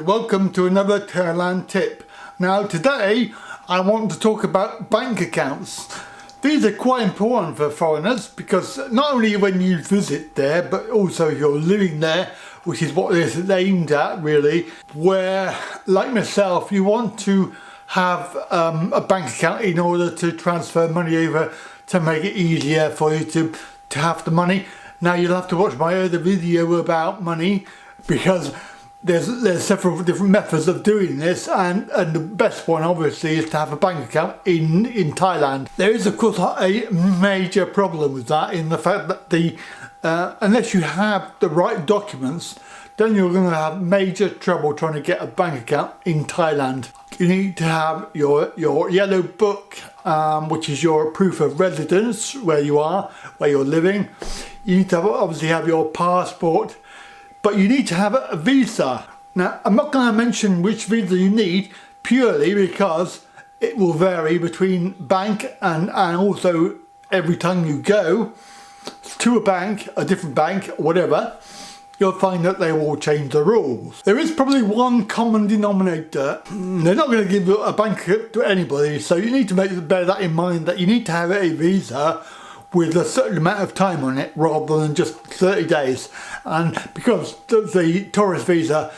welcome to another Thailand tip. Now today I want to talk about bank accounts. These are quite important for foreigners because not only when you visit there but also if you're living there, which is what this is aimed at really, where like myself you want to have a bank account in order to transfer money over to make it easier for you to have the money. Now you'll have to watch my other video about money because there's several different methods of doing this, and the best one obviously is to have a bank account in Thailand. There is of course a major problem with that in the fact that unless you have the right documents, then you're going to have major trouble trying to get a bank account in Thailand. You need to have your yellow book, which is your proof of residence, where you are, where you're living. You need to obviously have your passport, but you need to have a visa. Now, I'm not going to mention which visa you need purely because it will vary between bank and also every time you go to a bank, a different bank, whatever, you'll find that they will change the rules. There is probably one common denominator. They're not going to give you a bank account to anybody, so you need to bear that in mind, that you need to have a visa with a certain amount of time on it rather than just 30 days. And because the tourist visa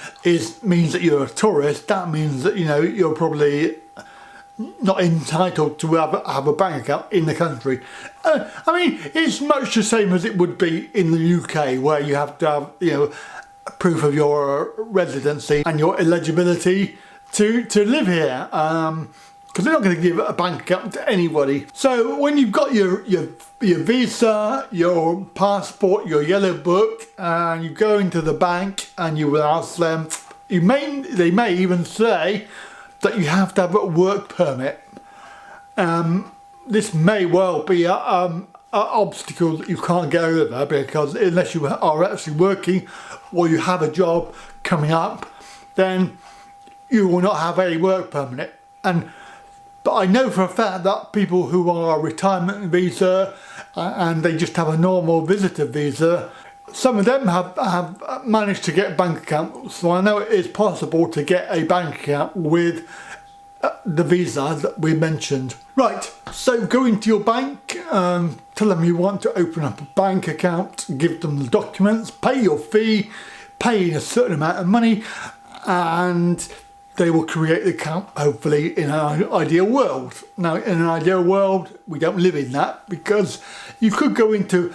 means that you're a tourist, that means that you're probably not entitled to have a bank account in the country. I mean, it's much the same as it would be in the UK, where you have to have proof of your residency and your eligibility to live here, because they're not going to give a bank account to anybody. So when you've got your visa, your passport, your yellow book, and you go into the bank and you will ask them, they may even say that you have to have a work permit. This may well be an obstacle that you can't get over, because unless you are actually working or you have a job coming up, then you will not have a work permit. But I know for a fact that people who are retirement visa and they just have a normal visitor visa, some of them have managed to get bank accounts. So I know it is possible to get a bank account with the visa that we mentioned. Right, so go into your bank, tell them you want to open up a bank account, give them the documents, pay your fee, pay a certain amount of money, and they will create the account, hopefully, in an ideal world. Now, in an ideal world, we don't live in that, because you could go into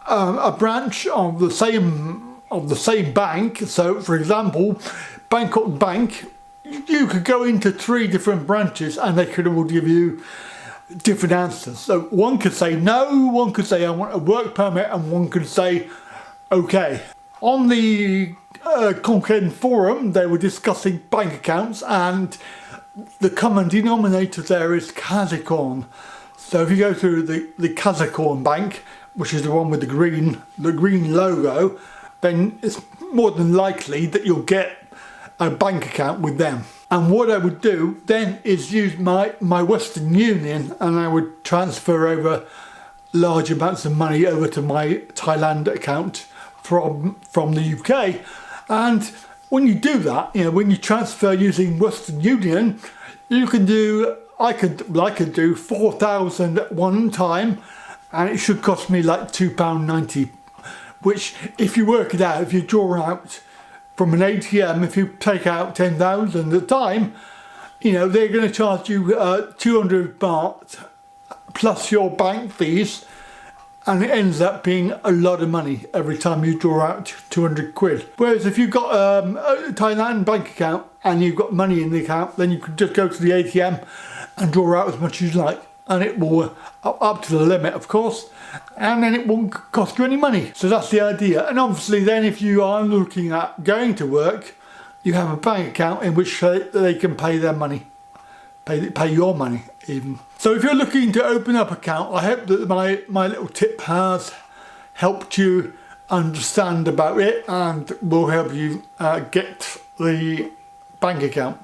a branch of the same bank. So, for example, Bangkok Bank, you could go into 3 different branches and they could all give you different answers. So one could say no, one could say I want a work permit, and one could say okay. On the Konkan forum, they were discussing bank accounts, and the common denominator there is Kazakhstan. So if you go through the Kazakhstan bank, which is the one with the green logo, then it's more than likely that you'll get a bank account with them. And what I would do then is use my Western Union, and I would transfer over large amounts of money over to my Thailand account from the UK. And when you do that, when you transfer using Western Union, you can do, I could do 4,000 at one time, and it should cost me like £2.90, which if you work it out, if you draw out from an ATM, if you take out 10,000 at a time, they're going to charge you 200 baht plus your bank fees, and it ends up being a lot of money every time you draw out 200 quid. Whereas if you've got a Thailand bank account and you've got money in the account, then you can just go to the ATM and draw out as much as you like, and it will up to the limit, of course, and then it won't cost you any money. So that's the idea. And obviously then if you are looking at going to work, you have a bank account in which they can pay their money, pay your money even. So if you're looking to open up an account, I hope that my little tip has helped you understand about it and will help you get the bank account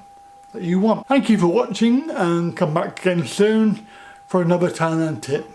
that you want. Thank you for watching, and come back again soon for another Thailand tip.